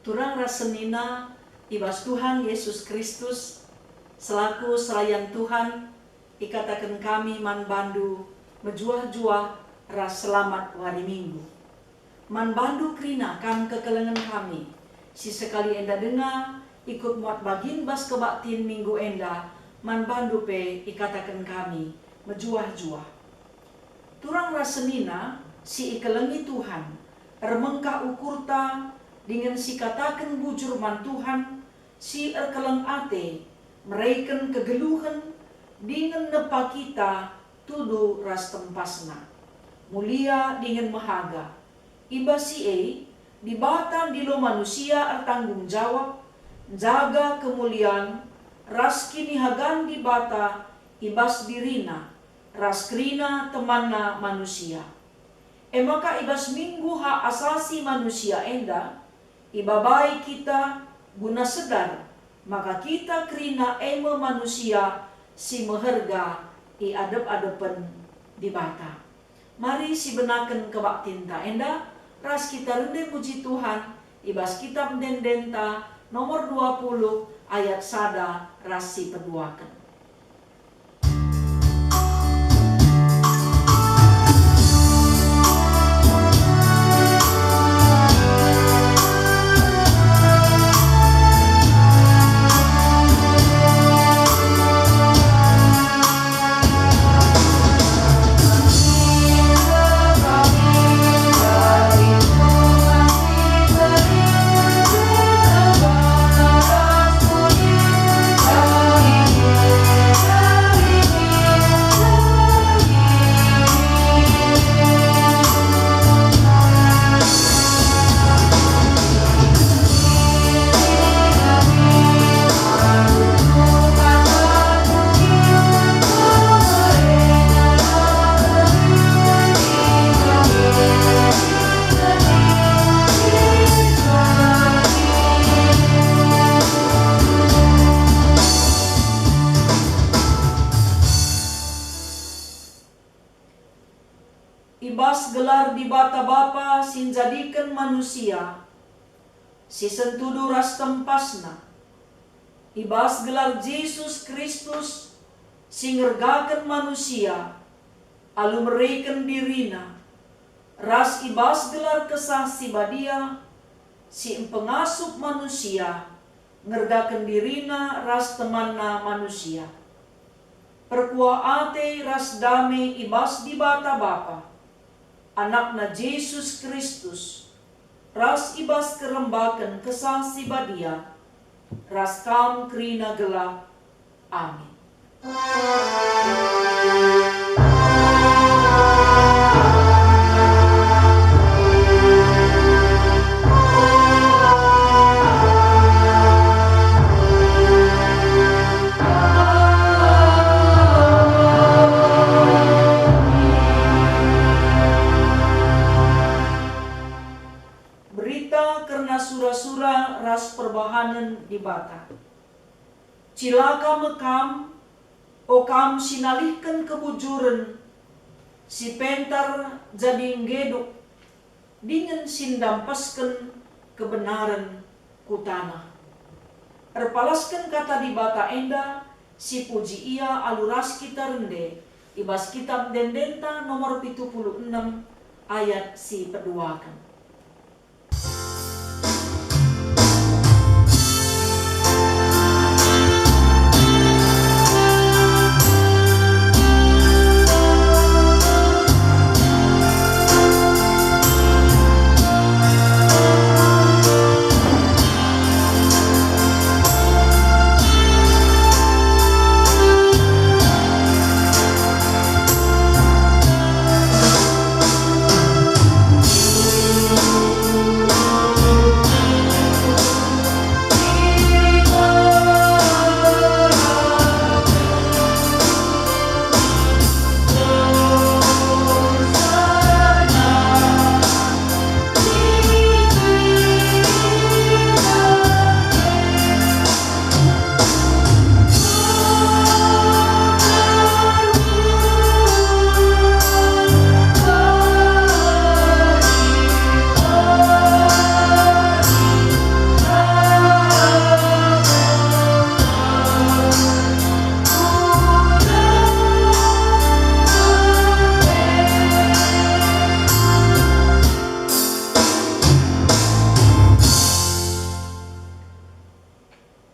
Turang rasenina ibas Tuhan Yesus Kristus selaku selayan Tuhan ikatakan kami man bandu mejuah-juah ras selamat hari Minggu. Man bandu krina kan kekelengan kami si sekali enda dengar ikut muat bagin bas kebaktin minggu enda man bandu pe ikatakan kami mejuah-juah. Turang rasenina si ikelengi Tuhan remengka ukurta dengan si katakan bujur man Tuhan, si erkeleng ate, mereken kegeluhan, dengan nepa kita tudu ras tempasna. Mulia dengan mahaga. Iba si dibatan di lo manusia ertanggung jawab, jaga kemuliaan, ras kini hagan dibata, ibas dirina, ras krina temanna manusia. Maka ibas minggu ha asasi manusia enda, ibabai kita guna sedar, maka kita krina eme manusia si meherga i adep-adepen di bata. Mari si benaken kebaktinta enda, ras kita rende puji Tuhan, ibas kitab dendenta nomor 20 ayat sada ras si peduaken. Ibas gelar di bata Bapa sin jadikan manusia, si sentudu ras tempasna. Ibas gelar Yesus Kristus si ngergakan manusia, alu mereken dirina. Ras ibas gelar kesah si badia, si pengasup manusia, ngerdakan dirina ras temanna manusia. Perkua ate ras dame ibas di bata Bapa, anakna Yesus Kristus, ras ibas kerembakan kesasi badia, ras kam krina gelap. Amin. Berita karena sura-sura ras perbahanan di bata. Cilaka mekam, okam sinalihkan kebujuran, si pentar jadi ngeduk, dengan sindampaskan kebenaran ku tanah. Erpalaskan kata di bata enda, si puji ia aluras kita rende, ibas kitab Dendenta nomor 76 ayat si peduakan.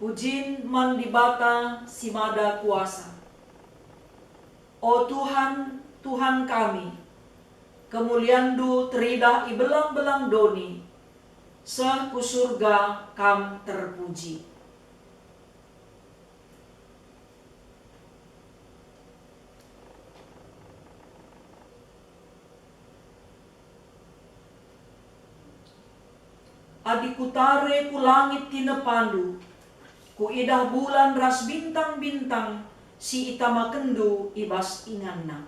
Pujin mandibata simada kuasa. O Tuhan, Tuhan kami, kemuliandu teridah ibelang-belang doni, seh ku surga kam terpuji. Adikutare ku langit tinepandu, ku idah bulan ras bintang-bintang, si itama kendu ibas inganna.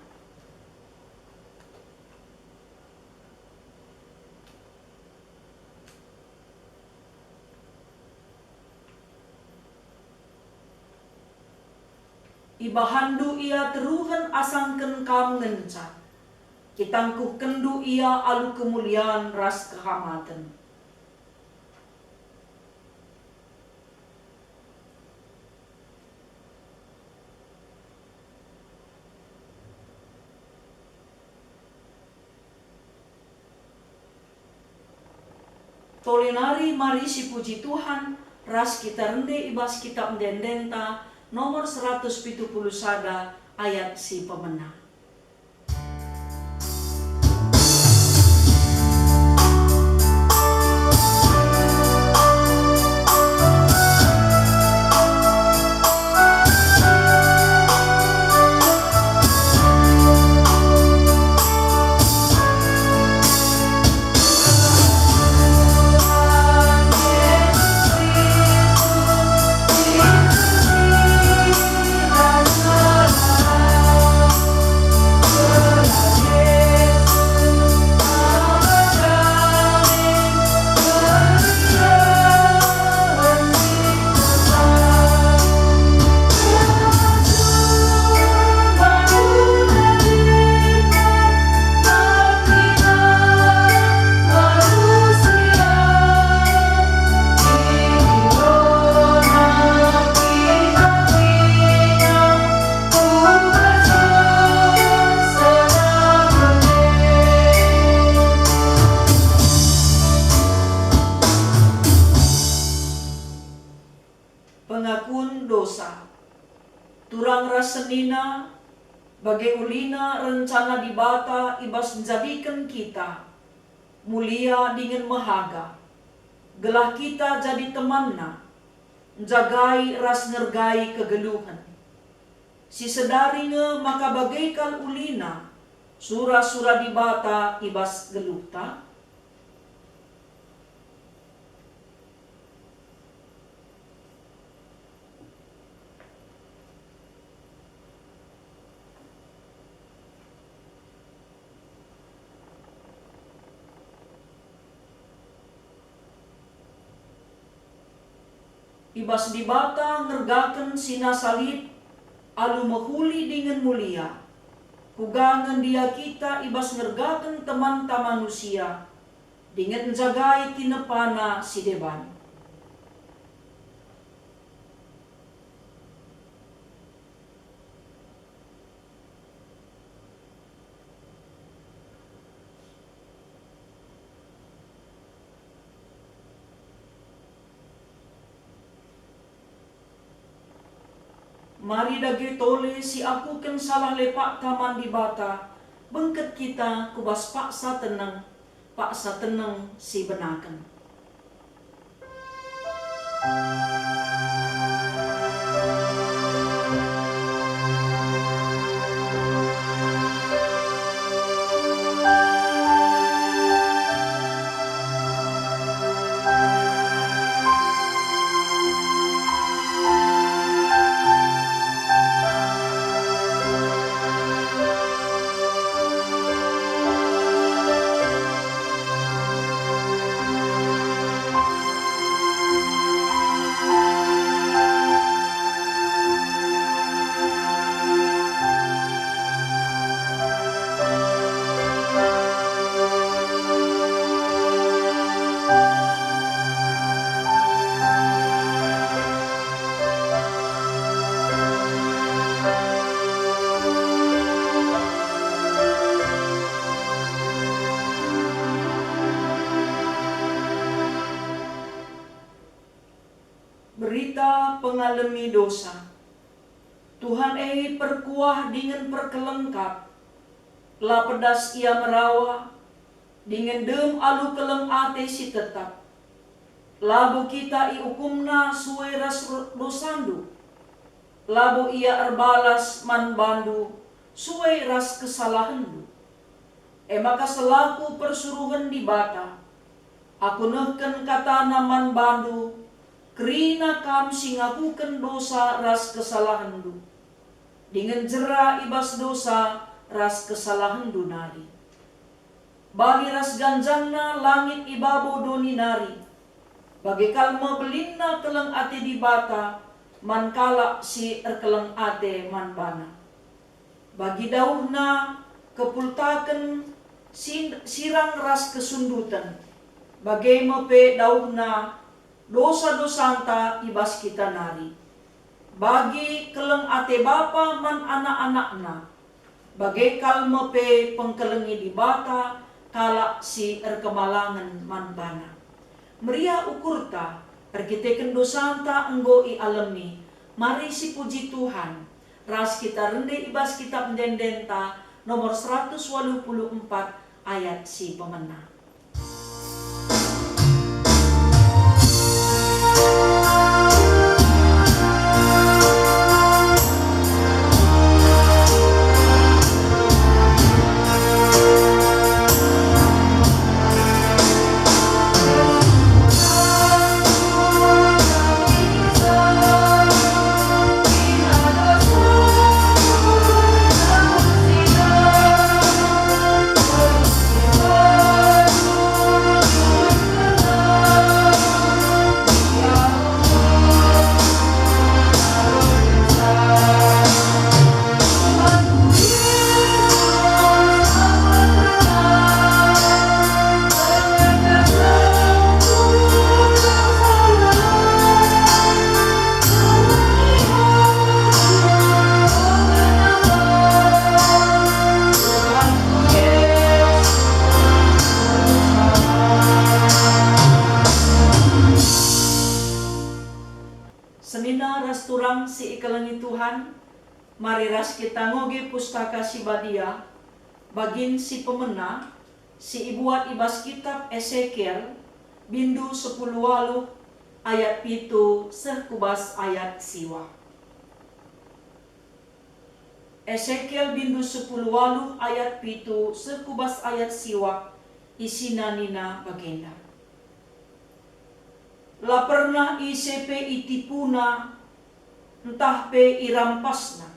Ibahandu ia teruhan asangken kam ngenca, kitangkuh kendu ia alu kemuliaan ras kehamatan. Tolinari mari si puji Tuhan, ras kita rende ibas kitab Dendenta nomor 171 ayat si pemenang. pengakuan dosa. Turang rasenina bagai ulina rencana di bata ibas menjadikan kita mulia dengan mahaga. Gelah kita jadi temanna, menjagai ras ngergai kegeluhan. Si sedaringe maka bagaikan ulina, sura-sura di bata ibas geluhta. Ibas di bata ngergaken sina salib alu mahuli dengan mulia. Kugangan dia kita ibas ngergaken teman ta manusia dengan jagai tinepana si deban. Mari dage tole si aku ken salah lepak taman di bata, bengket kita kubas paksa tenang si benaken. Berita pengalami dosa. Tuhan perkuah dengan perkelengkap. La pedas ia merawa, dengan dem alu keleng ate si tetap. Labu kita iukumna suwe ras dosandu. Labu ia erbalas man bandu, suwe ras kesalahandu. Maka selaku persuruhan di bata, aku neken kata naman bandu, kerina kam singakuken dosa ras kesalahandu. Dengan jera ibas dosa ras kesalahandu nari. Bali ras ganjangna langit ibabo doni nari. Bagikal mebelinna keleng ate di bata, man kalak si erkeleng ate man bana. Bagi dauhna kepultaken sirang ras kesundutan. Bagai mepe dauhna dosa-dosanta ibas kita nari. Bagi keleng ate bapa man anak-anakna, bagai kalmepe pengkelengi di bata, kalak si erkemalangan man bana. Meria ukurta, erkiteken dosanta enggo i alami, mari si puji Tuhan. Ras kita rende ibas kitab mendendenta nomor 184 ayat si pemena. senina rasturang si ikalangi Tuhan, mari ras kita ngoge pustaka si badia, bagin si pemena, si ibuat ibas kitab Ezekiel, bindu 10 ayat pitu sekubas ayat siwa. Ezekiel bindu 10 ayat pitu sekubas ayat siwa, isina nina bagenda. La pernah ICP itipuna, entah pe irampasna.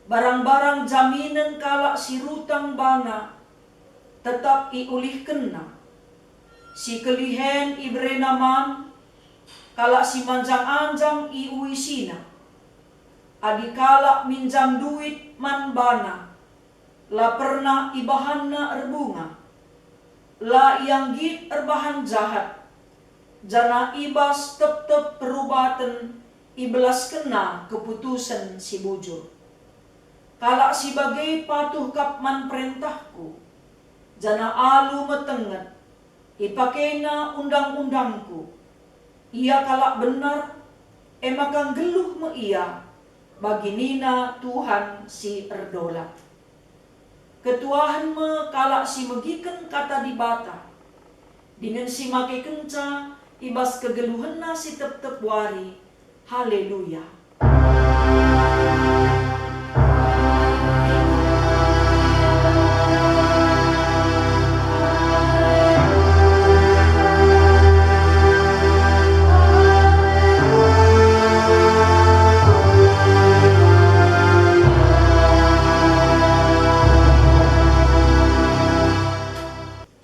Barang-barang jaminan kalak si rutang bana, tetap iulihkenna. Si kelihen ibrenaman, kalak si manjang-anjang iuisina. Adi kalak minjam duit man bana, la pernah ibahanna erbunga. La yang git erbahan jahat, jana ibas tep-tep perubatan ibelas kena keputusan si bujur. Kalak si bagai patuh kapman perintahku, jana alu metenget, ipakena undang-undangku. Ia kalak benar, emakang geluh me ia, bagi nina Tuhan si erdolat. Ketuahan me kalak si megiken kata dibata, dengan si make kenca, ibas kegeluhenna si tep-tep wari. Haleluya.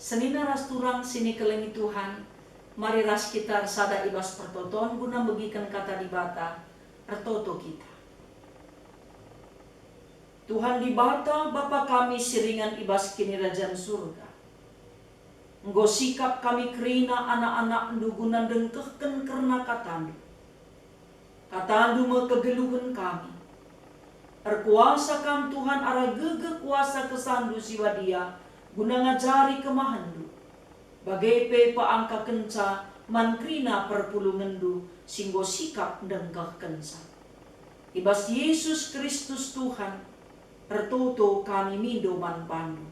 Senina ras turang sini kelengi Tuhan, mari ras kita sada ibas pertoton guna begikan kata dibata ertoto kita. Tuhan dibata Bapa kami siringan ibas kini rajan surga. Enggo sikap kami kerina anak-anak ndugunan dengkehken karena katandu. Katandu me kegeluhan kami. Erkuasa kam Tuhan ara gege kuasa kesandu siwadia guna ngajari kemahandu. Bagai pe paangka kenca mankrina perpulungendu singgo sikap dengkah kenca. Ibas Yesus Kristus Tuhan, ertoto kami mindo man pandu.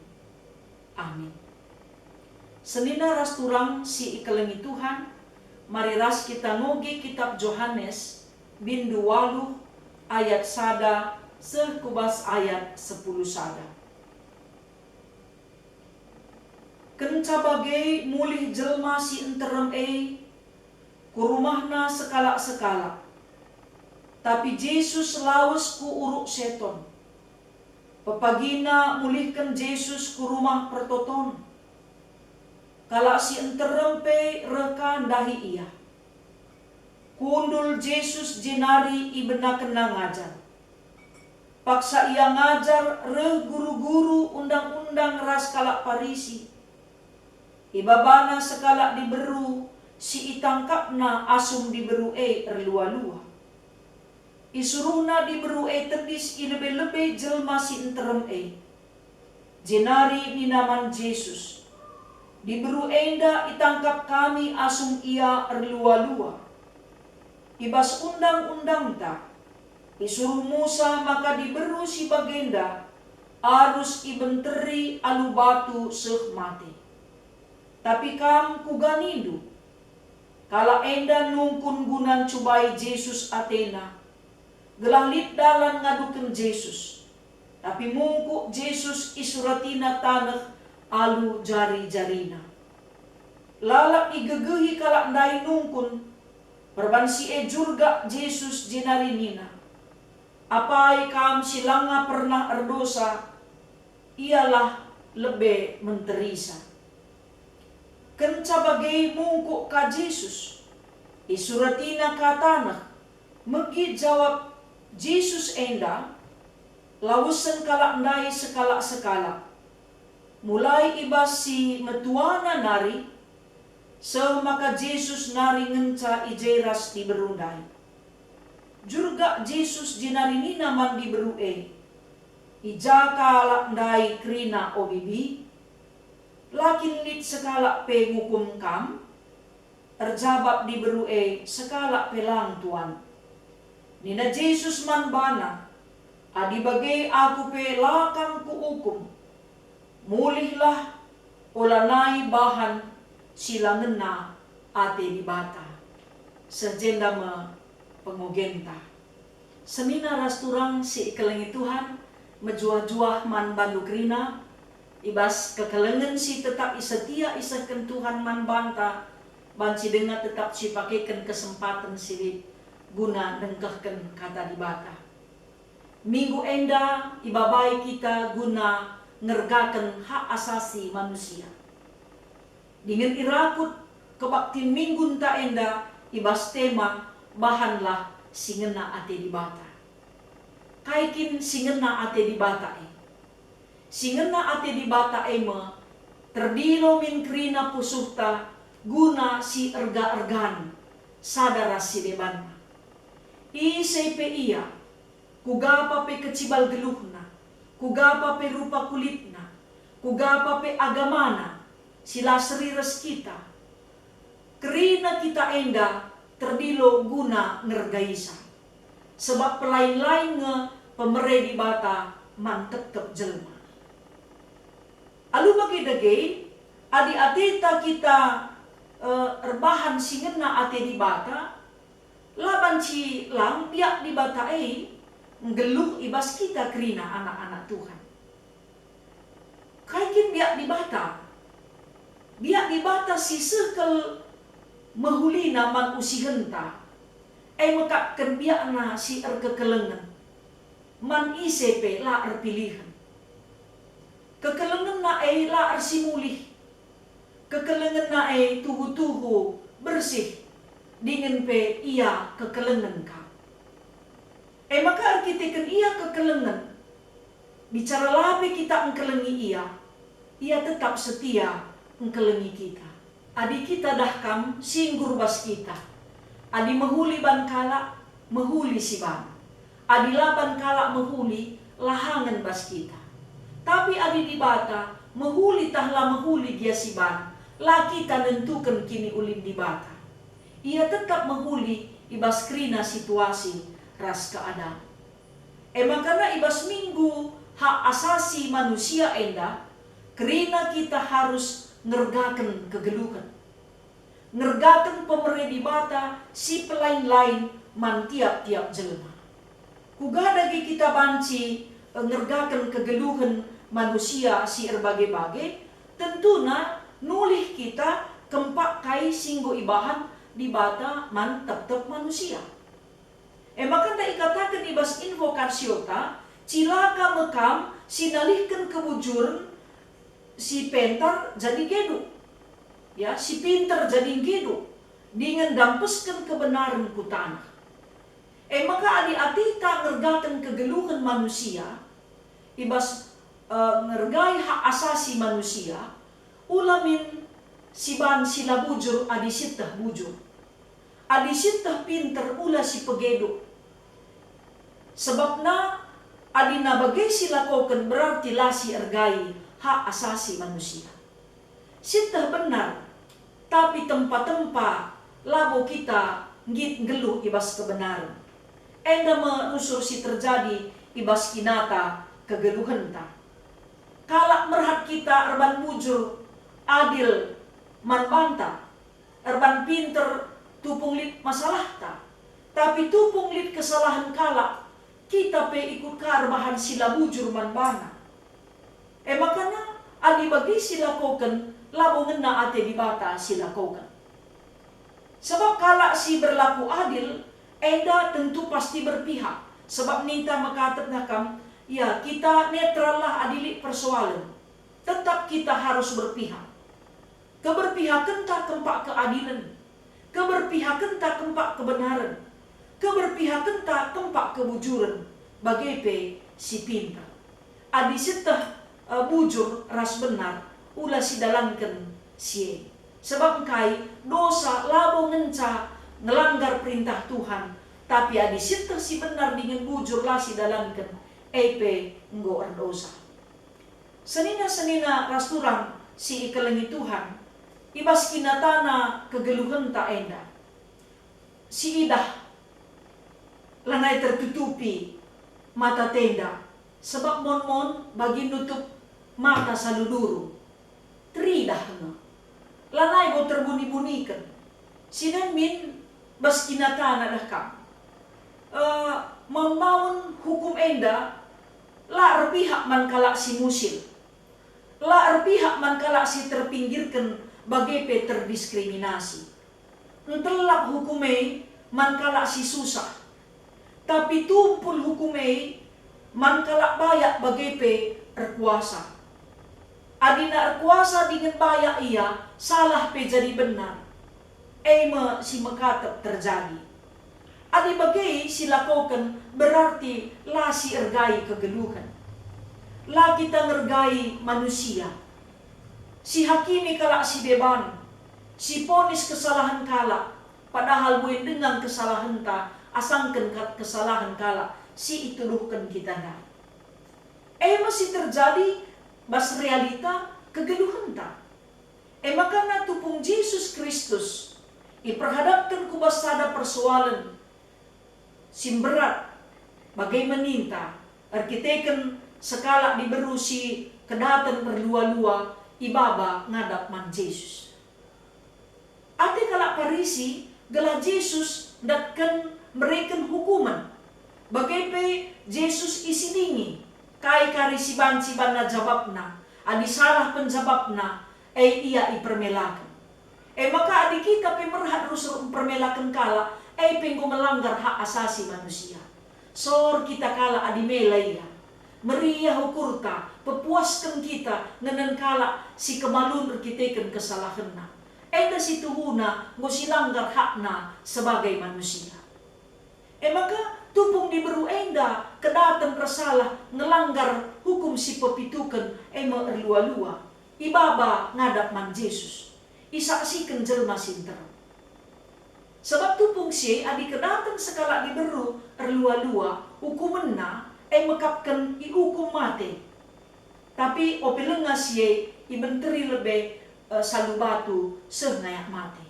Amin. Senina ras turang si ikelengi Tuhan, mari ras kita ngoge kitab Yohanes bindu 8 ayat sada sekubas ayat 10 sada. Kenca bagai mulih jelma si enterem kurumahna sekala-sekala. Tapi Yesus lawas ku uruk seton. Pepagina mulihkan Yesus ku rumah pertoton. Kala si enterem reka dahi ia. Kundul Yesus jenari ibena kena ngajar. Paksa ia ngajar guru-guru undang-undang ras kalak Parisi. Ibabana sekala diberu, si itangkapna asum diberu erlua-lua. Isuruna diberu tedis ilebe-lebe jelma si enterem jenari ninaman Yesus. Diberu enda itangkap kami asum ia erlua-lua. Ibas undang-undang ta, isuruh Musa maka diberu si bagenda, arus ibenteri alu batu seh mati. Tapi kam kuganidu, kala enda nungkun gunan cubai Yesus Athena, gelah dalan ngaduken Yesus. Tapi mungku Yesus isuratina tanah alu jari-jarina. Lalak igegehi kala ndai nungkun, perbansi jurga Yesus jenari nina. Apai kam silanga pernah erdosa, ialah lebe menterisa. Kenca bagai mungku ka Yesus, isuratina ka tanah, megi jawab Yesus enda, lawusan kala ndai sekala-sekala. Mulai ibas si metuana nari, semaka Yesus nari ngenca ijeras di berundai. Jurga Yesus jenari nina man di beru ija kala ndai krina obibi, lakin lit sekala pengukum kam, erjabab di beru sekala pelang tuan. Nina Jesus man bana, adi bagai aku pe lakang ku ukum. Mulihlah ulanai bahan sila ngena ate di bata. Sejenda me pengogenta. Senina rasturang si ikelengi Tuhan, mejuah-juah man bandu krina, ibas kekelengan si tetap setia isakan Tuhan man banta, banci dengar tetap si pakaikan kesempatan silip guna nengkahkan kata di bata. Minggu enda ibabai kita guna ngergakan hak asasi manusia. Dengan irakut kebaktin minggu ta enda ibas tema bahanlah singena ate di bata. Kaikin singena ate di bata Singena ate di bata me terdilo min krina pusuhta guna si erga-ergan sadara si debanna. Isepe iya, kugapa pe kecibal geluhna, kugapa pe rupa kulitna, kugapa pe agamana, sila seriras kita. Kerina kita enda terdilo guna ngergaisa. Sebab pelain-lain nge pemere di bata man tetep jelma. Alu bagi dagay, adi atita kita erbahan singena ate di bata, laban ci lang piak di bata ngeluh ibas kita kerina anak-anak Tuhan. Kaikin biak di bata. Biak di bata si sekel mahuli naman usihenta. Mekakkan biak na si kekelengan. Man isepe la pilihan. Kekelengan na la simulih. Kekelengan na tuhu-tuhu bersih. Dengan pe ia kekelengan ka. Maka arkitekan ia kekelengan. Bicara labe kita engkelengi ia tetap setia engkelengi kita. Adi kita dahkam singgur bas kita. Adi mahuli ban kala, mahuli si ban. Adi laban kala mahuli, lahangan bas kita. Tapi adi di bata, mahuli tahla mahuli dia si ban. La kita nentukan kini ulin di bata. Ia tetap menghuli ibas krina situasi ras keadaan. Makanya ibas minggu hak asasi manusia enda, krina kita harus ngergakan kegeluhan. Ngergakan pemere di bata si pelain-lain man tiap-tiap jelma. Kugadagi kita banci ngergakan kegeluhan manusia si erbagai-bagai, tentuna nulih kita kempak kai singgo ibahan di bata man tetap manusia. Maka tak ikatakan ibas invokasiota, cilaka mekam sinalihkan kebujuran si pentar jadi gedu. Ya, si pinter jadi gedu. Dengan dampeskan kebenaran ku tanah. Maka adi-ati tak ngergakan kegeluhan manusia, ibas ngergai hak asasi manusia, ulamin siban sila bujur adi sitah bujur. Adi sitah pinter ula si pegedo. Sebabna adi nabagai sila koken berarti lah si ergai hak asasi manusia. Sitah benar, tapi tempat-tempat labo kita ngit geluh ibas kebenaran. Enda merusur si terjadi ibas kinata kegeluhan ta. Kalak merhat kita erban bujur adil man banta, erban pinter tupung lit masalah ta. Tapi tupung lit kesalahan kala, kita pe ikut karbahan sila bujur man bana. Makanya adi bagi sila koken, labo ngena ate di bata sila koken. Sebab kala si berlaku adil, eda tentu pasti berpihak. Sebab nita makatet nakam, ya kita netral lah adili persoalan. Tetap kita harus berpihak. Keberpihakan tak kempak keadilan. Keberpihakan tak kempak kebenaran. Keberpihakan tak kempak kebujuran. Bagai pe si pintar. Adi setah bujur ras benar. Ula si dalankan sie. Sebab kai dosa labo ngenca ngelanggar perintah Tuhan. Tapi adi setah si benar dengan bujur lah si dalankan. Epe nggo dosa. Senina-senina rasturang si ikelengi Tuhan. Ibas kinatana kegeluhan tak enda. Si idah lanai tertutupi mata tenda. Sebab mon-mon bagi nutup mata saluduru. Teridah nga. Lanai go terbuni-bunikan. Sinan min bas kinatana dah kam. Membangun hukum enda, la erpihak man kalak si musil. La erpihak man kalak si terpinggirkan bagi pe terdiskriminasi. Entelak hukumai man kalak si susah. Tapi tumpul hukumai man kalak bayak bagi pe erkuasa. Adina erkuasa dengan bayak ia, salah pe jadi benar. Ema si mekatap terjadi. Adi bagi si lakukan berarti la si ergai kegeluhan. La kita ngergai manusia. Si hakimi kalak si beban. Si ponis kesalahan kalak. Padahal buin dengan kesalahan ta, asangkan kesalahan kalak. Si ituduhkan kita dah. Masih terjadi bas realita kegeluhan ta. Makana tupung Yesus Kristus diperhadapkan ku basada persoalan simberat bagai meninta arkiteken sekala diberusi kedatan berlua-lua ibaba ngadap man Yesus. Ate kalak Parisi gala Yesus datkan mereken hukuman. Bagai pe Yesus isiningi kai kari siban na jawabna adi salah penjawabna ia ipermelakan. Maka adi kita pe merhat rusul permelakan kala penggo melanggar hak asasi manusia. Sor kita kala adi melaya meriah hukurta pepuaskan kita ngenen kala si kemalun kita kesalahanna. Enda si tuhuna ngusi langgar hakna sebagai manusia. Maka tupung diberu enda kedatan bersalah ngelanggar hukum si pepitukan erlua-lua. Ibaba ngadap man Yesus. Isaksikan jelma sinter. Sebab tupung si adi kedatan sekala diberu erlua-lua hukumenna mekapkan ihukum mati. Tapi opelengas ye ibenteri lebih salubatu sengayak mati.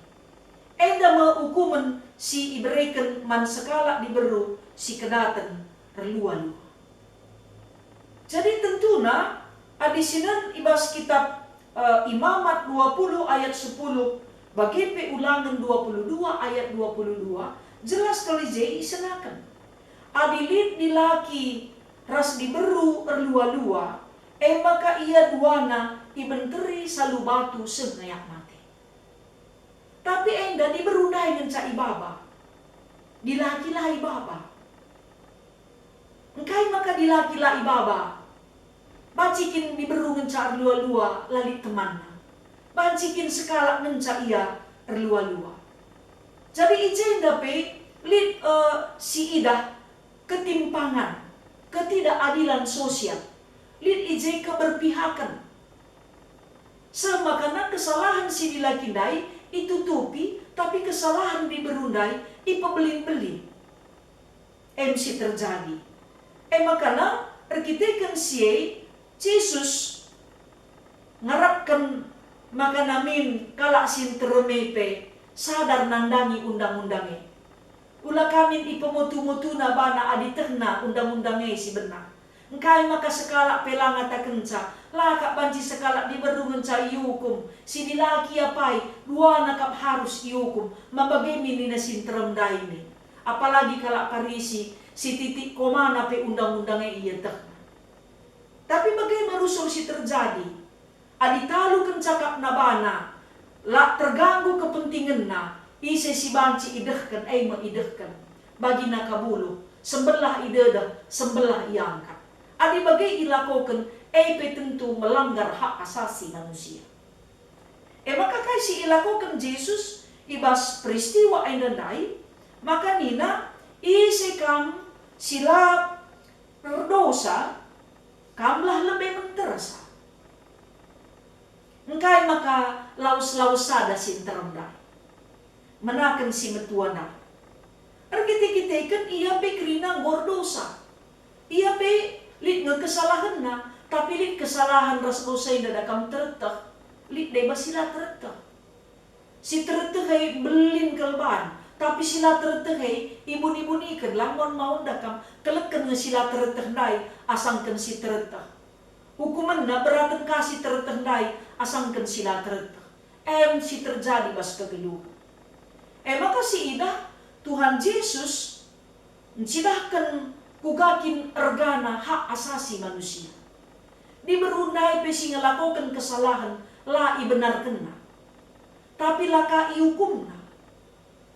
Enda hukuman si iberikan man sekala diberu si kedatan terlua-lua. Jadi tentuna adisinan ibas kitab Imamat 20 ayat 10 bagi pe ulangan 22 ayat 22 jelas kali je isenakan. Adilit dilaki ras diberu erlua-lua maka ia duana ibenteri salubatu sengayak mati. Tapi enda diberundai ngenca ibaba. Dilakilah ibaba. Engkai maka dilakilah ibaba. Bacikin diberu ngenca erlua-lua lalit temanna. Bacikin sekala ngenca ia erlua-lua. Jadi ijenda pe lit si idah ketimpangan, ketidakadilan sosial. Lit ije keberpihakan. Semakana kesalahan si dilakindai itutupi, tapi kesalahan diberundai ipebelin-belin. MC terjadi. Makana arkiteken si Yesus ngarapkan maka namin kalak sin teremepe sadar nandangi undang-undangnya. Ula kami ipemutu-mutu na bana aditerna undang-undangnya si benar. Engkai maka sekala pelanga tak kenca, lakak banci sekala diberu menca iukum, si dilaki apai, dua nakap harus iukum, mabagemi nina sinterem daini. Apalagi kalak Parisi, si titik komana pe undang-undangnya iya tak. Tapi bagaimana solusi terjadi? Aditalu kencakap nabana, lak terganggu kepentingan na, ise si banci idehkan, idehkan. Bagi nakabulu, sembelah idedah, sembelah iangkat. Adi bagai ilakokan, tentu melanggar hak asasi manusia. Maka kai si ilakokan Yesus, ibas peristiwa endandai, maka nina, ise kam sila berdosa, kamlah lebih menterasa. Engkai maka laus-laus sada sinteremdai. Menakan si metuana. Arkite-kitekan ia pe kerina gordosa. Ia pe lit kesalahan na, tapi lit kesalahan ras dosa ina dakam teretah. Lit de basila teretah. Si teretah kay belin kalban, Tapi sila tereteh ibun-ibun ikan langon mau dakam keleken nge sila tereteh dai asangken si tereteh. Hukuman na beratan kasih tereteh dai asangken sila tereteh. Si terjadi bas kegeluh. Maka si idah Tuhan Yesus sidahkan kugakin ergana hak asasi manusia. Diberundai pesi ngelakukan kesalahan la ibenar kena. Tapi laka ihukumna.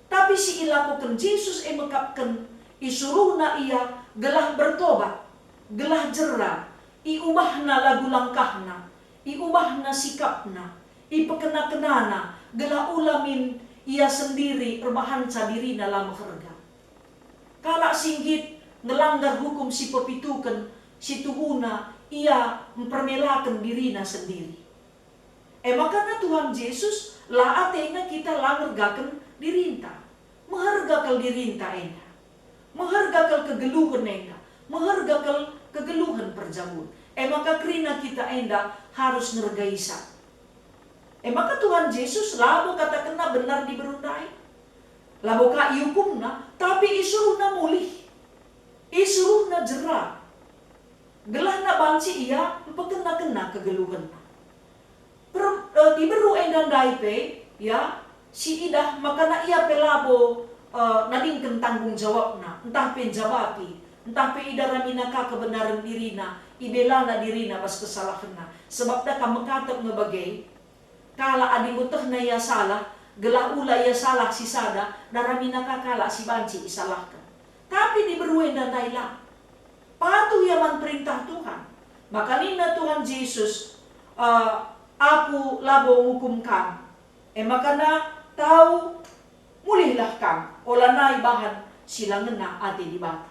Tapi si ilakukan Yesus mekapkan isuruhna ia gelah bertobat, gelah jera, iubahna lagu langkahna, iubahna sikapna, ipekena-kenana, gelah ulamin ia sendiri perbahanca dirina lam herga. Kalak singgit ngelanggar hukum si pepitukan, si tuhuna ia mempermelakan dirina sendiri. Makanya Tuhan Yesus lah atena kita langgargakan dirinta. Menghargakan dirinta enda. Menghargakan kegeluhan enda. Menghargakan kegeluhan perjamuan. Maka kerina kita enda harus ngergaisa. Maka Tuhan Yesus labo kata kena benar diberundai. Labo ka iukumna, tapi isuruhna mulih. Isuruhna jera. Gelah na banci ia, empekena-kena kegeluhan. Diberu enda daipe, ya, si idah makana ia pelabo nadingken tanggung jawabna, entah penjabapi, entah pe ida raminaka kebenaran dirina, ibelana dirina pas kesalahanna. Sebab dah kamu katap ngebagai, kala adimuteh na ia salah, gelah ula ia salah si sada, daraminaka kala si banci isalahkan. Tapi diberuen dan dailah, patuh yaman perintah Tuhan. Maka nina Tuhan Yesus, aku labo hukum kam. Makana tahu mulihlah kam, olanai bahan silang ngena ati di bata.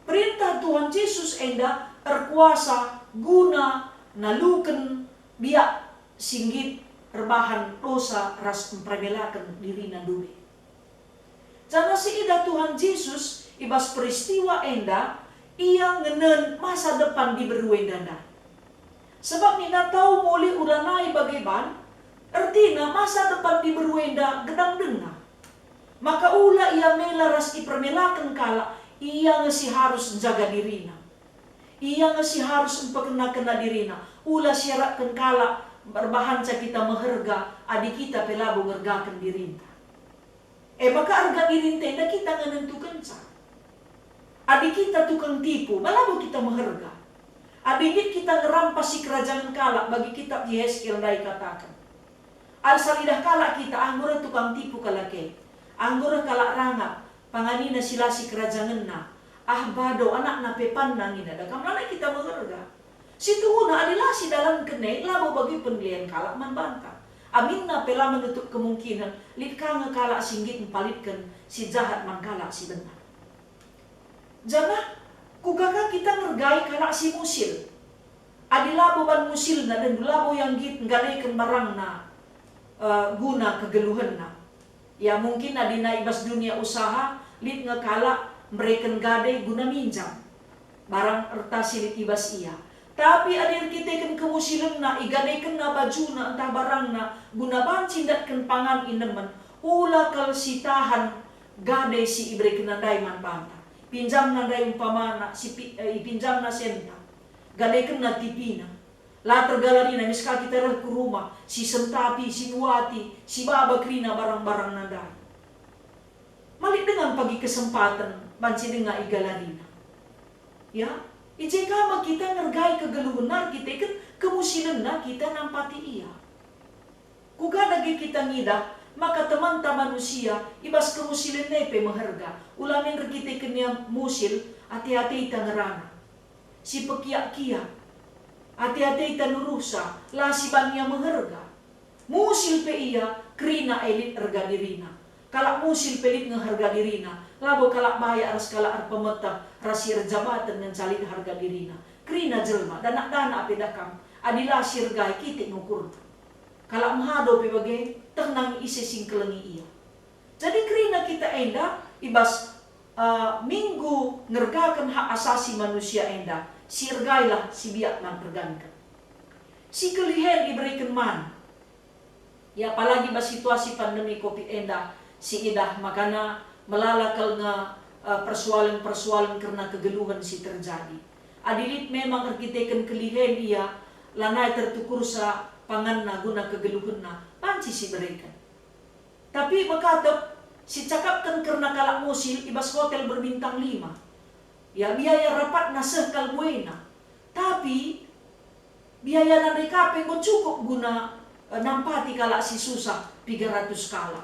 Perintah Tuhan Yesus enda terkuasa guna naluken biak singgit perbahan dosa ras mempermelakan dirina duwe. Jana si ida Tuhan Yesus ibas peristiwa enda ia ngenen masa depan diberuen danda. Sebab nina tahu mulih ulanai bagaimana artinya masa depan diberuenda gedang dengar. Maka ula ia melaras ipermelakan kala ia ngesi harus jaga dirina. Ia ngesi harus empekena-kena dirina. Ula syaratkan kala berbahanca kita meherga adik kita pelabo ngergakan dirinta. Maka harga dirinta kita ngenentukan sa. Adik kita tukang tipu, malabo kita meherga. Adik kita ngerampas si kerajaan kala bagi kitab Yehezkiel dai katakan. Alsal idah kalak kita anggora tukang tipu kalake. Anggora kalak rangap. Panganina sila si kerajaan na. Bado anak na pepan nangina. Dakam nana kita mengerga. Situ una adalah si dalam kene. Labo bagi penglian kalak man bantah. Amin na pela menutup kemungkinan. Litka ngekalak singgit mempalitkan. Si jahat man kalak si benar. Jangan kugaka kita ngergai kalak si musil. Adilabo ban musil na dan labo yang git ngalaikan barang na. Guna kegeluhan na. Ya mungkin adina ibas dunia usaha lit ngekala mereka gade guna minjam barang erta silit ibas iya. Tapi adir kita kan kemusilan na igadekan na baju na entah barang na guna banci datkan pangan ineman ula kal sitahan gade si ibreken nandai man banta pinjam nandai umpamana si pinjam na senta gadekan na tipina. Latar galarina, miskal kita ke rumah, si sentapi, si nuati, si baba krina barang-barang nandai. Malik dengan pagi kesempatan, banci dengan igalarina. Ya, ije kama kita ngergai kegeluhunar kita kan kemusilan na kita nampati iya. Kuga lagi kita ngidah, maka teman-teman manusia ibas kemusilan nepe meherga. Ulamin kita kenya musil, hati-hati kita ngerana. Si pekiak-kiak. Hati-hati ita nurusa, lasiban niya mengharga. Musil pe iya, krina elit erga dirina. Kalak musil pelit ngeharga dirina. Labo kalak baya aras kalak pemeta rasir jabatan dan calit harga dirina. Krina jelma, danak-danak pedakam. Adila sirgai kitik ngukur. Kalak mahado pe bagai, tenang isi singkelengi iya. Jadi krina kita enda, ibas minggu ngergakan hak asasi manusia enda. Sirgailah si biak man pergankan. Si kelihen diberikan man. Ya apalagi bas situasi pandemi COVID enda. si idah makana melalakal nga persoalan-persoalan karena kegeluhan si terjadi. Adilit memang arkiteken kelihen ia lanai tertukur sa pangan na guna kegeluhan na panci si berikan. Tapi makatap si cakapkan karena kalak musil ibas hotel berbintang 5. Ya biaya rapat na sekal buena. Tapi biaya na DKP mo cukup guna nampati kalak si susah 300 kala.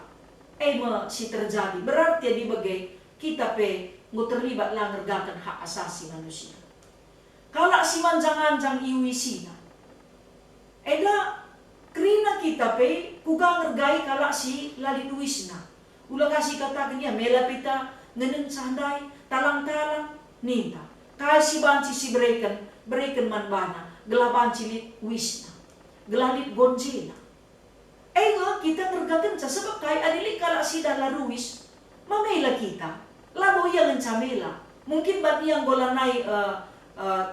Si terjadi. Berarti di bagai kita mau terlibat lah ngergakan hak asasi manusia. Kalak si manjang-anjang iwisina. Kerina kita puga ngergai kalak si lalinuisna. Ula kasih katakan ya melapita ngenen sandai talang-talang ninta. Kaya si banci si berikan man bana gelaban cilit wisna. Gelalit gonjena. Kita ngergakan sa sebab kaya adilik kalak si dalaruis mamela kita. Labo yang encamela. Mungkin bat yang golanai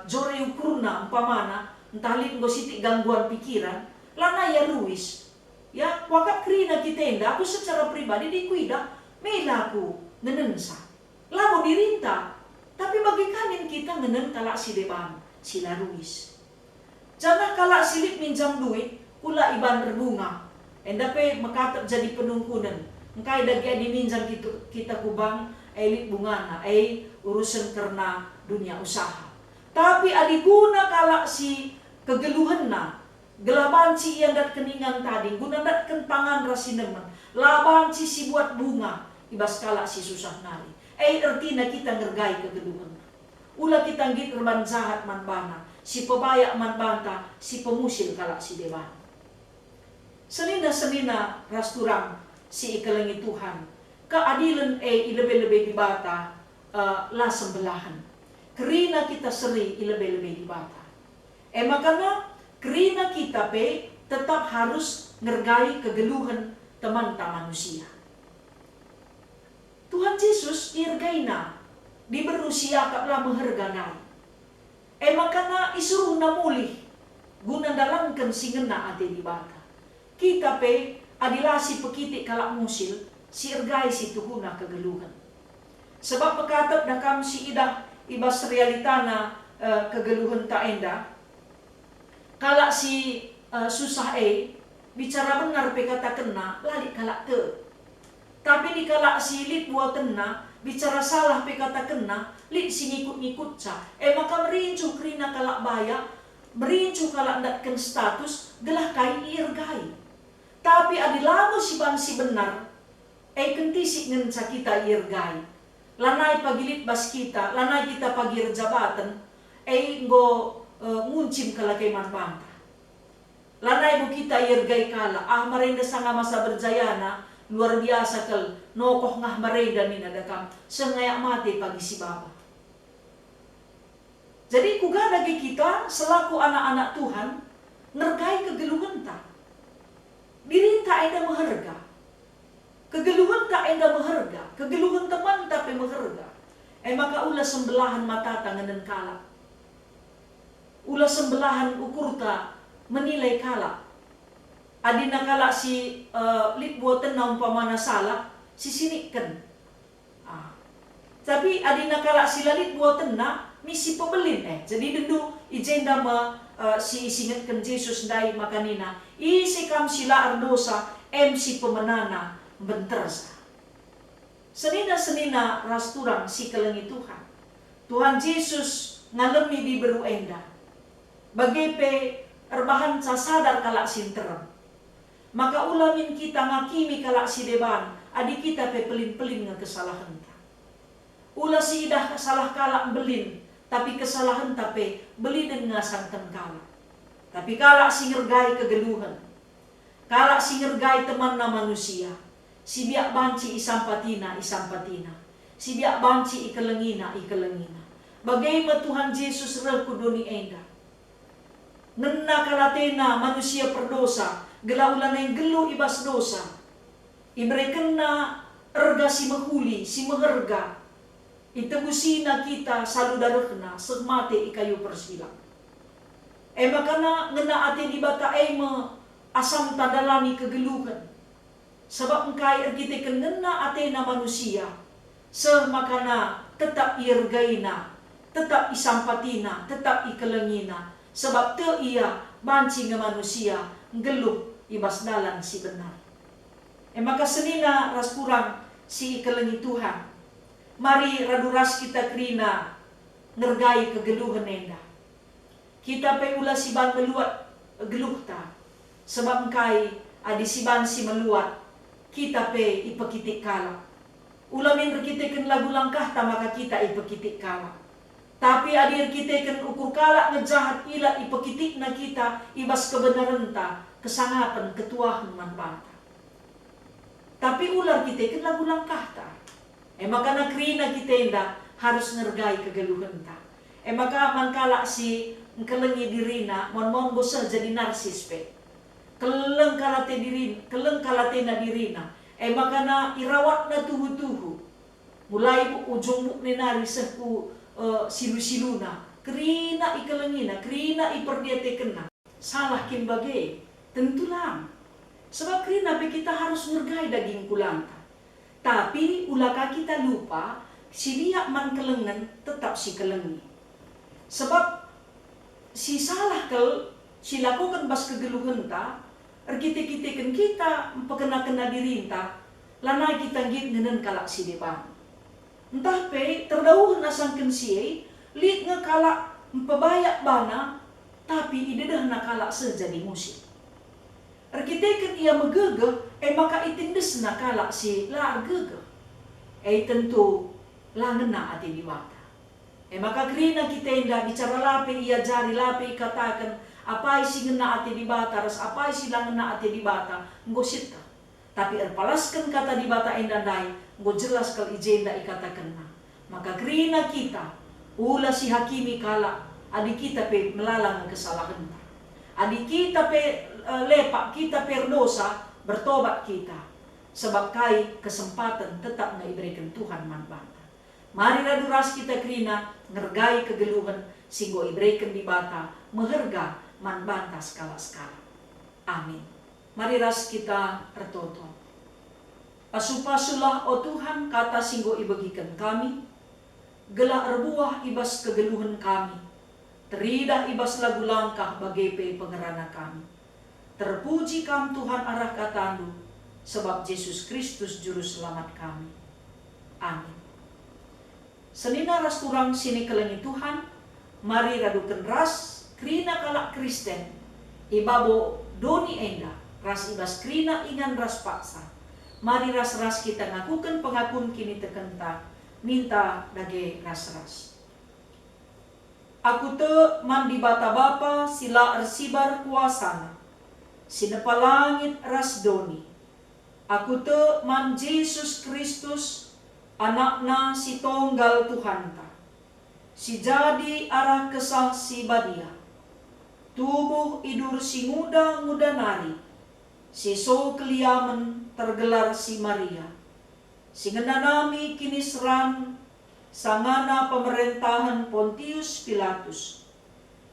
jore ukurna umpamana entahlit ngo sitik gangguan pikiran lana ya ruis. Ya, wakap krina kita enda aku secara pribadi dikuida mela aku nenensa. Labo dirinta. Tapi bagi kanin kita ngenen kalak si deban sila ruis. Jangan kalak silip minjam duit pula iban berbunga. Enda makatap jadi penungkunan. Engkai dagi diminjam kita kubang elit bungana, urusan karena dunia usaha. Tapi adiguna kalak si kegeluhan na, gelaban si yang dat keningan tadi, guna dat kentangan rasineman, laban si buat bunga, ibas kalak si susah nari. Artinya kita ngergai kegeluhan. Ula kita ngit reban jahat man bana, si pebayak man banta, si pemusil kalak si dewan. Senina rasturang si ikalangi Tuhan. Keadilan ilebe-lebe di bata la sembelahan. Kerina kita seri ilebe-lebe di bata. Makanya kerina kita tetap harus ngergai kegeluhan teman-teman manusia. Tuhan Yesus irgaina di berusia kaplah meherganai. Makanya isuruh na mulih guna dalankan singena ate di bata. Kita adilasi pekitik kalak musil si irgai si tuhuna kegeluhan. Sebab pekatap dakam si idah ibas realitana kegeluhan ta enda. Kalak si susah bicara benar kata kena lalik kalak te. Tapi di kalak si lit buat tena bicara salah kata kena lit si ngikut-ngikut ca. Maka merincu kerina kalak baya merincu kalak ndatkan status gelah kai irgai. Tapi adilamo si bangsi benar kentisik ngen sa kita irgai. Lanai pagilit bas kita, lanai kita pagir jabatan, nguncim kalakay manbanta. Lanai mo kita irgai kala, marenda sanga masa berjayana, luar biasa kal, nokoh ngah marenda ni nadakam, sengayak mati pagi si baba. Jadi kugadagi kita selaku anak-anak Tuhan, ngergai kegeluhan ta. Diri tak ada meharga. Kegeluhan tak ada meharga. Kegeluhan teman tapi meharga. Maka ulah sembelahan mata tangan dan kalak. Ulah sembelahan ukur ta menilai kalak. Adina kalak si lit buatan na umpamana salah, sisinikkan. Tapi adina kalak si lalit buatan na, misi pebelin Jadi dendu ijenda si singatkan Yesus dai makanina. Isi kam sila ardosa, si pemenana bentersa. Senina rasturang si kelengi Tuhan. Tuhan Yesus ngalemi di beru enda. Bagepe erbahan sa sadar kalak sinterem. Maka ulamin kita ngakimi kalak si deban, adik kita pelin-pelin nga kesalahan ta. Ula si idah salah kalak belin, tapi kesalahan tapi beli dan ngasangkan kalak. Tapi kalak si ngergai kegeluhan. Kalak si ngergai teman na manusia. Si biak banci isampatina. Si biak banci ikelengina. Bagaimana Tuhan Yesus rekudoni enda. Nena kalatena manusia perdosa. Gelaulan yang gelu ibas dosa. Ibreken na erga si mahuli, si meherga. Itebusina kita saludarehna semate ikayu persilang. Makana ngena ate di bata asam tadalani kegeluhan. Sebab engkai kita kena atena manusia. Semakana tetap irgaina, tetap isampatina, tetap ikelengina. Sebab te ia banci nge manusia geluh ibas dalan si benar. Maka senina ras kurang si ikelengi Tuhan. Mari raduras kita krina ngergai kegeluhan enda. Kita pe ula siban meluat geluh ta. Sebab engkai adi siban si meluat kita pe ipakitik kala. Ulamin kita ken lagu langkah ta maka kita ipakitik kala. Tapi adir kita ken ukur kala ngejahat ila ipakitik na kita ibas kebenaran ta kesangapan ketuahan manbanta. Tapi ular kita ken lagu langkah ta. Maka na krina kita enda harus ngergai kegeluhan ta. Maka mankala si kelengi dirina mon bosan jadi narsis pe. Keleng kalate dirina, keleng kalate na dirina. Maka na irawat na tuhu-tuhu. Mulai ujung muknena risehku silu-siluna. Kerina ikelengina, kerina iperdiatekena. Salah kin bagai. Tentu lang. Sebab kerina kita harus ngergai daging kulanta. Tapi ulaka kita lupa, si dia man kelengan tetap si kelengi. Sebab si salah si lakukan bas kegeluhan ta, kita pekena-kena dirinta, lana kita ngit ngenen kalak si depan. Entah pe terdauh nasangken siye, liat ngekalak pebayak bana, tapi ide dah nak kalak sejadi musik. Kita kan ia megegeh, maka itindes nak kalak si la gegeh. Tentu la ngena ati diwata. Maka kerina kita indah bicara lape ia jari lape katakan apa isi ngena ati di bata, ras apa isi lang ngena ati di bata, ngosit ta. Tapi erpalaskan kata di bata endandai, ngo jelas kal ijenda ikatakan na. Maka kerina kita, ula si hakimi kala, adik kita pe melalang kesalahan ta. Adik kita pe lepak, kita perdosa, bertobat kita. Sebab kai kesempatan tetap ngaiberikan Tuhan manbanta. Mari raduras kita kerina, ngergai kegeluhan, singgo iberikan di bata, meherga manbanta skala-skala. Amin. Mari ras kita tertoto. Pasu-pasulah o Tuhan kata singgo ibagikan kami, gelah erbuah ibas kegeluhan kami, teridah ibas lagu langkah bagai pengerana kami. Terpuji kam Tuhan arah katandu, sebab Yesus Kristus juru selamat kami. Amin. Senina ras kurang sini kelengi Tuhan, mari radukan ras krina kalak Kristen, ibabo doni enda, ras ibas krina ingan ras paksa. Mari ras-ras kita ngakukan pengakun kini tekenta, minta dage ras-ras. Aku te mandi bata bapa sila ersibar kuasana, sinepa langit ras doni. Aku te man Yesus Kristus, anakna si tonggal Tuhanta, si jadi arah kesah si badia, tubuh idur si nguda nari, si so keliamen tergelar si Maria, si ngenanami kini seran sangana pemerintahan Pontius Pilatus,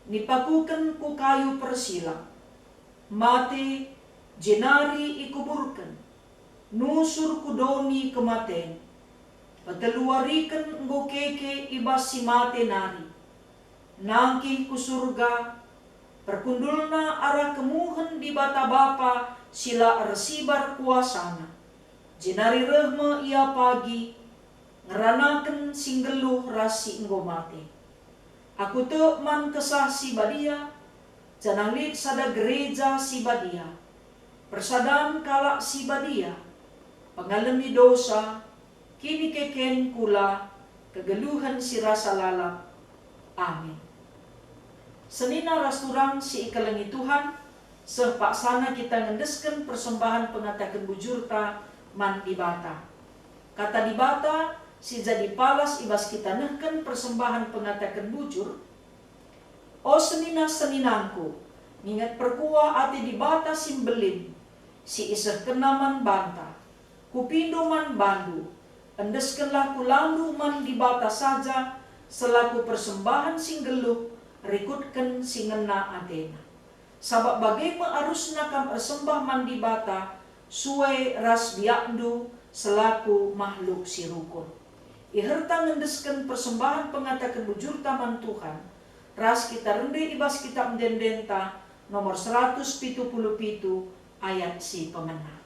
nipakuken ku kayu persilang, mati jenari ikuburkan, nusur kudoni kematen, pateluarikan nggo keke ibas si mate nari, nangkih ku surga, perkundulna arah kemuhen di bata bapa sila ersibar kuasana, jenari rehme ia pagi, ngeranaken singgeluh rasi enggo mate. Aku te man kesah si badia, jananglit sada gereja si badia, persadan kalak si badia, pengalami dosa, kini keken kula, kegeluhan si rasa lalap. Amin. Senina rasturang si ikalengi Tuhan, sepaksana kita ngendeskan persembahan pengatakan bujurta man di bata. Kata di bata, si jadi palas ibas kita nehken persembahan pengatakan bujur. O senina-seninangku, ingat perkua ati di bata simbelin, si iseh kenaman banta, kupindo man bandu, endeskenlah kulandu man di bata saja, selaku persembahan singgeluh, rikutkan singena atena. Sabab bagaimana arusna kam ersembah man di bata, suai ras biakdu selaku makhluk si rukun. Iherta ngendesken persembahan pengatakan bujur taman Tuhan, ras kita rendah ibas kitab mendendenta nomor 177 ayat si pemenang.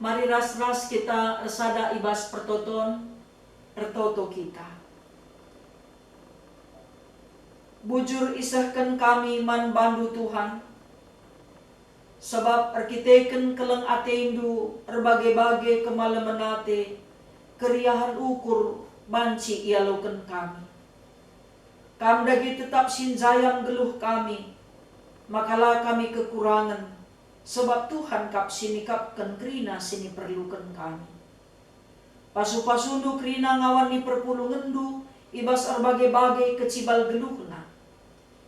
Mari ras-ras kita resada ibas pertoton ertoto kita. Bujur isahkan kami man bandu Tuhan, sebab arkiteken keleng ateindu erbagai-bagai kemalemenate keriahan ukur banci ialoken kami. Kamdagi tetap sinjayang geluh kami, makalah kami kekurangan, sebab Tuhan kap sini kapken krina sini perlukan kami. Pasu-pasundu krina ngawan ni perpulungendu ibas erbagai-bagai kecibal geluhna.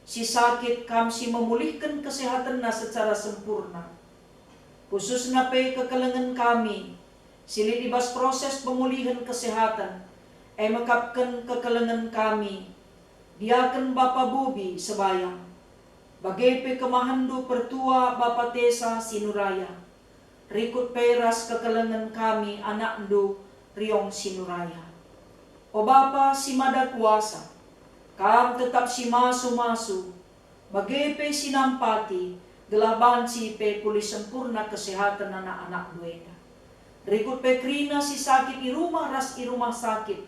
Si sakit kam si memulihkan kesehatanna secara sempurna. Khususna pe kekelengan kami, silid ibas proses pemulihan kesehatan, mekapken kekelengan kami, diaken Bapa Bubi sebayang. Bagai pe kemahandu pertua Bapa Tesa Sinuraya, rikut peras kekelengan kami anak ndu riong Sinuraya. O Bapa si mada kuasa, kam tetap si masu-masu, bagai pe sinampati, gelaban si pe pulih sempurna kesehatan anak-anak dueda. Rikut pe krina si sakit i rumah ras i rumah sakit,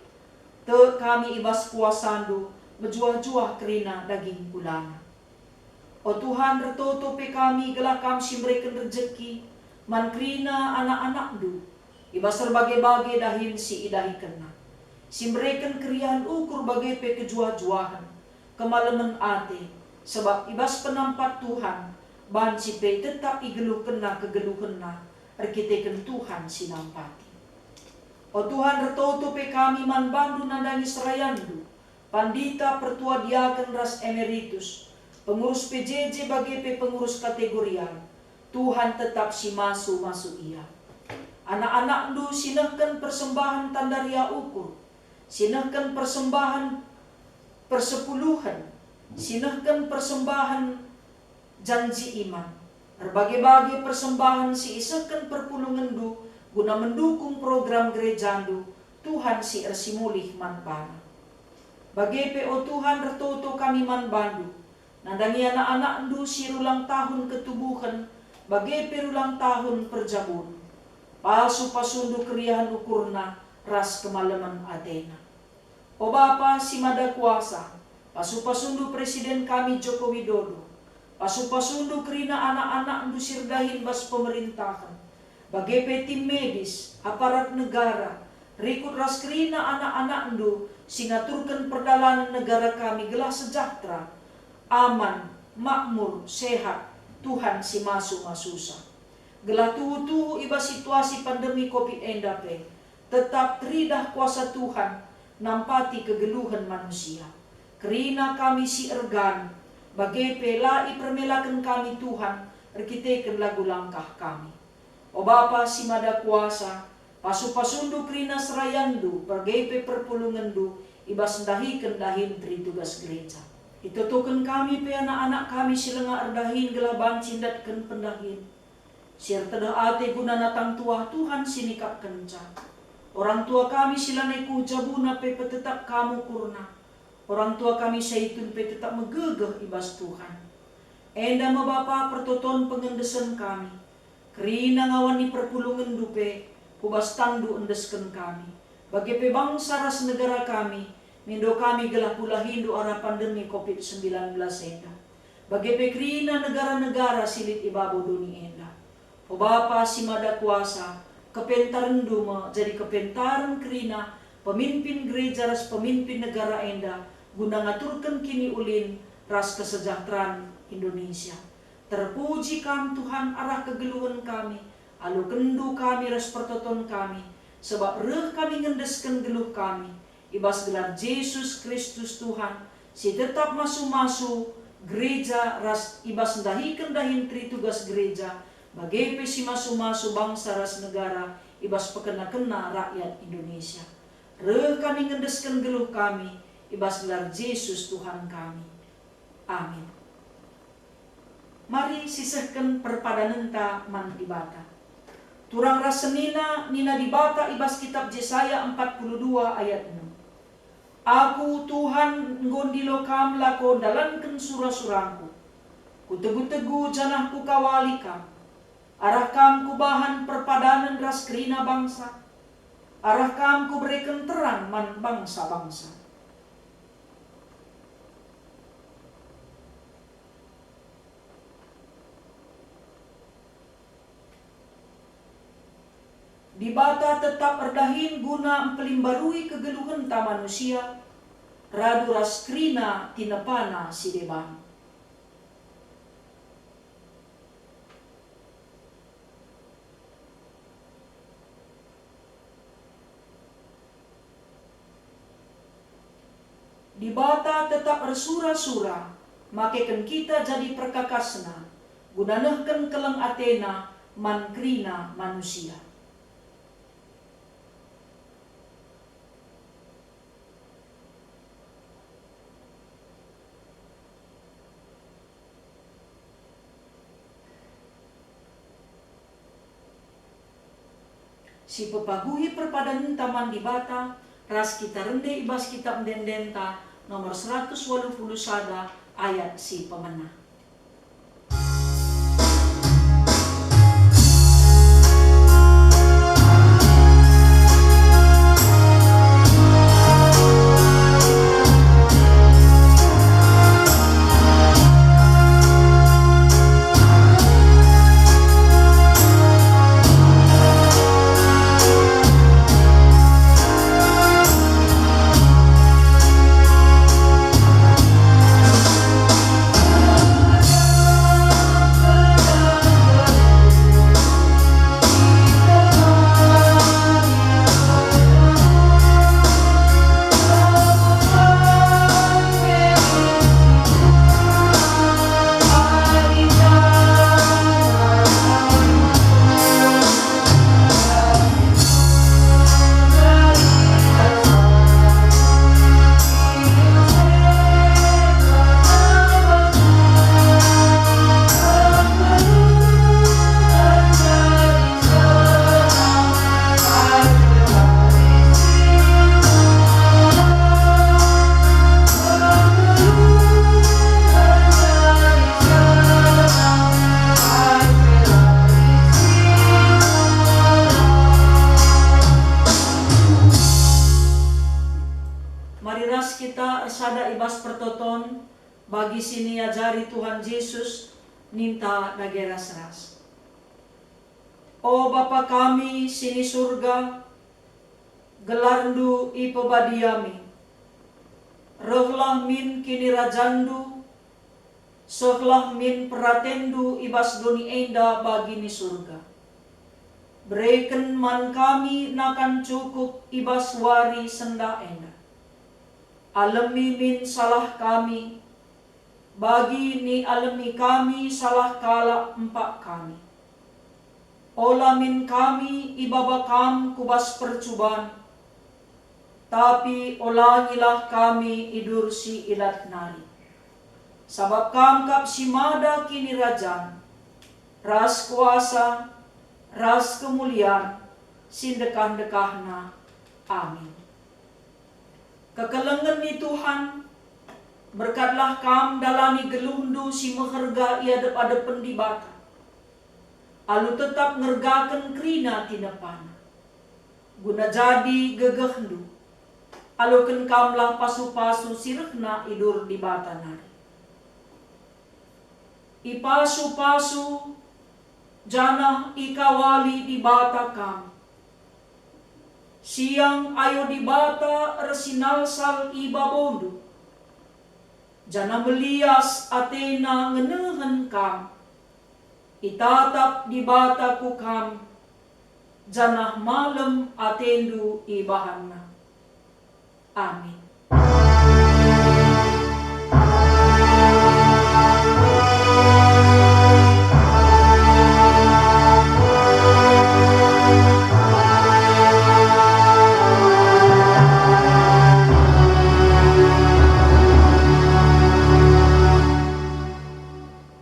te kami ibas kuasandu, bejuah-juah krina daging kulana. O Tuhan retoto pe kami gelah kam si memberikan rezeki man krina anak-anak du ibas berbagai-bagai dahin si idahi kena si memberikan keriahan ukur bagai pe kejuah-juahan kemalaman ate sebab ibas penampat Tuhan ban si pe tetap igeluh kena kegeluhena arkiteken Tuhan si nampati. O Tuhan retoto pe kami man bandu nandangi serayandu pandita pertua diaken ras emeritus pengurus PJJ bagai pengurus kategorial, Tuhan tetap si masu-masu ia. Anak-anak ndu sinahkan persembahan tandaria ukur, sinahkan persembahan persepuluhan, sinahkan persembahan janji iman. Berbagai-bagai persembahan si isahkan perpulungan ndu guna mendukung program gereja ndu, Tuhan si ersimulih manpana. Bagai PO Tuhan retoto kami man bandu, nandangi anak-anak ndu si ulang tahun ketubuhan, bagai perulang tahun perjabun. Pasu-pasundu keriahan ukurna, ras kemalaman Athena. O Bapa si mada kuasa, pasu-pasundu Presiden kami Joko Widodo, pasu-pasundu kerina anak-anak ndu sirdahin bas pemerintahan, bagai tim medis, aparat negara, rikut ras kerina anak-anak ndu, singaturkan perdalanan negara kami gelah sejahtera, aman, makmur, sehat, Tuhan si masu-masusa. Gelah tuhu-tuhu iba situasi pandemi COVID-19, tetap teridah kuasa Tuhan, nampati kegeluhan manusia. Kerina kami si ergan, bagai pelai permelakan kami Tuhan, erkiteken lagu langkah kami. O Bapa si mada kuasa, pasu-pasundu kerina serayandu, bagai perpulungandu, iba sendahiken dahin tri tugas gereja. Itutukan kami pe anak-anak kami silenga erdahin gelaban cindatkan pendahin. Siar tedah ate guna natang tua Tuhan sinikap kenca. Orang tua kami silaneku jabuna pe tetap kamu kurna. Orang tua kami saitun pe tetap megegeh ibas Tuhan. enda mabapa pertoton pengendesan kami, kerina ngawani perpulungan dupe, kubas tandu endesken kami. Bagi pebangsa ras negara kami, mindo kami gelah pula hindu arah pandemi COVID-19 enda. Bagi pekrina negara-negara silit ibabo duni enda. O Bapa si mada kuasa, kepentaran duma jadi kepentaran kerina, pemimpin gereja ras pemimpin negara enda, guna ngaturkan kini ulin ras kesejahteraan Indonesia. Terpuji kam Tuhan arah kegeluhan kami, alu kendu kami ras pertoton kami, sebab reh kami ngendeskan geluh kami, ibas gelar Yesus Kristus Tuhan, si tetap masu-masu gereja ras ibas dahikan dahin tri tugas gereja, bagai pesi masu-masu bangsa ras negara, ibas pekena-kena rakyat Indonesia. Reh kami ngendeskan geluh kami, ibas gelar Yesus Tuhan kami. Amin. Mari sisihkan perpadanan ta man ibata. Turang rasenina nina dibata ibas kitab Yesaya 42 ayat 6. Aku Tuhan nggondilo kam lako dalankan surah-surangku. Kutegu-tegu janahku kawali kam. Arah kam kubahan perpadanan ras kerina bangsa. Arah kam kuberikan terang man bangsa-bangsa. Dibata tetap erdahin guna pelimbarui kegeluhan ta manusia, radu ras krina tinepana si deban. Dibata tetap ersura-sura, makeken kita jadi perkakasna, gunanehken keleng Athena man krina manusia. Si pepaguhi perpadanan taman dibata, ras kita rende ibas kitab dendenta nomor 180 sada ayat si pemenah. Sada ibas pertoton bagi sini ajari Tuhan Yesus ninta dageras ras. O Bapa kami sini surga, gelarndu ipebadiami, rehlah min kini rajandu, sehlah min peratendu ibas doni enda bagi ni surga. Berikan man kami nakan cukup ibas wari senda enda. Alami min salah kami, bagi ni alami kami salah kala empak kami. Ola min kami ibaba kam kubas percubaan, tapi olangilah kami idur si ilat nari. Sabab kam kap si mada kini rajan, ras kuasa, ras kemuliaan, sindekah-dekahna. Amin. Kekelengan ni Tuhan, Berkatlah kam dalami gelundu si meherga ia adep-adepen di bata. Alu tetap ngergaken krina tinepan. Guna jadi gegehdu. Alu ken kamlah pasu-pasu sirehna idur di bata nari. Ipasu-pasu janah ikawali di bata kam. Siang ayo di bata resinal sal ibabondo. Jana melias atena ngenehen kam. Itatap di bata ku kam. Janah malam atendu ibahanna. Amin.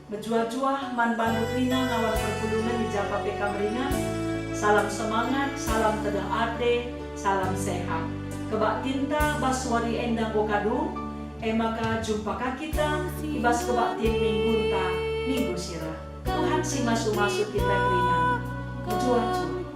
Berjuah-juah man bandu krina ngawan perkulunan di Japa PK Meringan. Salam semangat, salam tedah ade, salam sehat. Kebak tinta baswari endang bokadu. Maka jumpa kita ibas kebak tin minggu ta minggu sirah. Tuhan si masuk-masuk kita krina. Berjuah-juah.